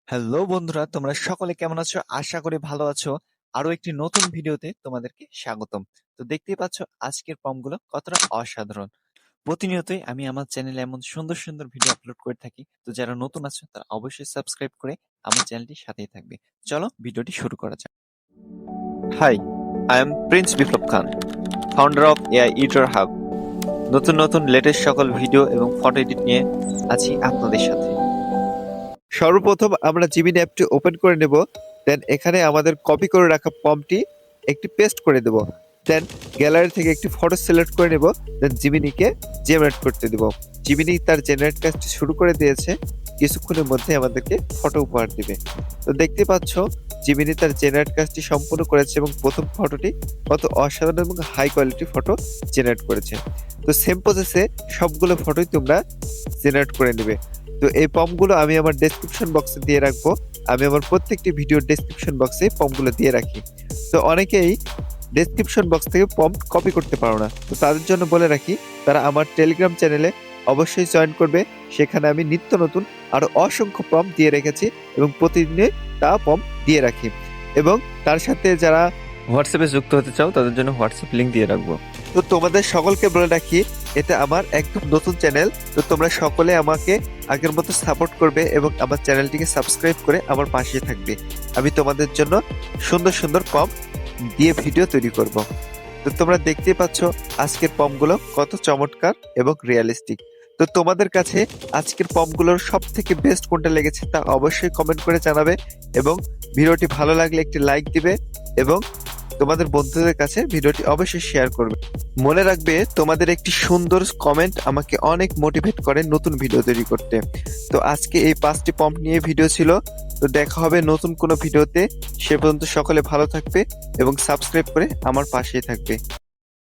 Hello বন্ধুরা, তোমরা সকলে কেমন আছো? আশা করি ভালো আছো। আরো একটি নতুন ভিডিওতে তোমাদেরকে স্বাগতম। তো দেখতেই পাচ্ছ আজকের পম্পগুলো কতটা অসাধারণ। প্রতিনিয়তই আমি আমার চ্যানেলে এমন সুন্দর সুন্দর ভিডিও আপলোড করে থাকি। তো যারা নতুন আছো তারা অবশ্যই সাবস্ক্রাইব করে আমার চ্যানেলটির সাথেই থাকবে। চলো ভিডিওটি শুরু করা যাক। Hi, I am Prince Biplob Khan, founder of AI ইউটার হাব। নতুন নতুন লেটেস্ট সকল ভিডিও এবং ফটো এডিট নিয়ে আছি আপনাদের সাথে। সর্বপ্রথম আমরা জিমিনি অ্যাপটি ওপেন করে নেব। দেন এখানে আমাদের কপি করে রাখা ফর্মটি একটি পেস্ট করে দেব। দেন গ্যালারি থেকে একটি ফটো সিলেক্ট করে নেব। দেন জিমিনিকে জেনারেট করতে দেব। জিমিনি তার জেনারেট কাজটি শুরু করে দিয়েছে। কিছুক্ষণের মধ্যে আমাদেরকে ফটো উপহার দিবে। তো দেখতে পাচ্ছ জিমিনি তার জেনারেট কাজটি সম্পূর্ণ করেছে এবং প্রথম ফটোটি কত অসাধারণ এবং হাই কোয়ালিটি ফটো জেনারেট করেছে। তো সেম প্রসেসে সবগুলো ফটোই তোমরা জেনারেট করে নেবে। তো এই পম্পগুলো আমি আমার ডেসক্রিপশন বক্সে দিয়ে রাখবো। আমি আমার প্রত্যেকটি ভিডিওর ডেসক্রিপশন বক্সে পম্পগুলো দিয়ে রাখি। তো অনেকেই ডেসক্রিপশন বক্স থেকে পম্প কপি করতে পারো না। তো তাদের জন্য বলে রাখি, তারা আমার টেলিগ্রাম চ্যানেলে অবশ্যই জয়েন করবে। সেখানে আমি নিত্য নতুন আরো অসংখ্য পম্প দিয়ে রেখেছি এবং প্রতিদিনে তা পম্প দিয়ে রাখি। এবং তার সাথে যারা হোয়াটসঅ্যাপে যুক্ত হতে চাও তাদের জন্য হোয়াটসঅ্যাপ লিংক দিয়ে রাখবো। তো তোমাদের সকলকে বলে রাখি, এটা আমার একদম নতুন চ্যানেল। তো তোমরা সকলে আমাকে আগের মতো সাপোর্ট করবে এবং আমার চ্যানেলটিকে সাবস্ক্রাইব করে আমার পাশে থাকবে। আমি তোমাদের জন্য সুন্দর সুন্দর পম্প দিয়ে ভিডিও তৈরি করব। তো তোমরা দেখতেই পাচ্ছ আজকের পম্পগুলো কত চমৎকার এবং রিয়েলিস্টিক। তো তোমাদের কাছে আজকের পম্পগুলোর সব থেকে বেস্ট কোনটা লেগেছে তা অবশ্যই কমেন্ট করে জানাবে এবং ভিডিওটি ভালো লাগলে একটি লাইক দিবে এবং তোমাদের বন্ধুদের কাছে ভিডিওটি অবশ্যই শেয়ার করবে। মনে রাখবে, তোমাদের একটি সুন্দর কমেন্ট আমাকে অনেক মোটিভেট করে নতুন ভিডিও তৈরি করতে। তো আজকে এই 5টি পম্প নিয়ে ভিডিও ছিল। তো দেখা হবে নতুন কোনো ভিডিওতে। সে পর্যন্ত সকলে ভালো থাকবে এবং সাবস্ক্রাইব করে আমার পাশেই থাকবে।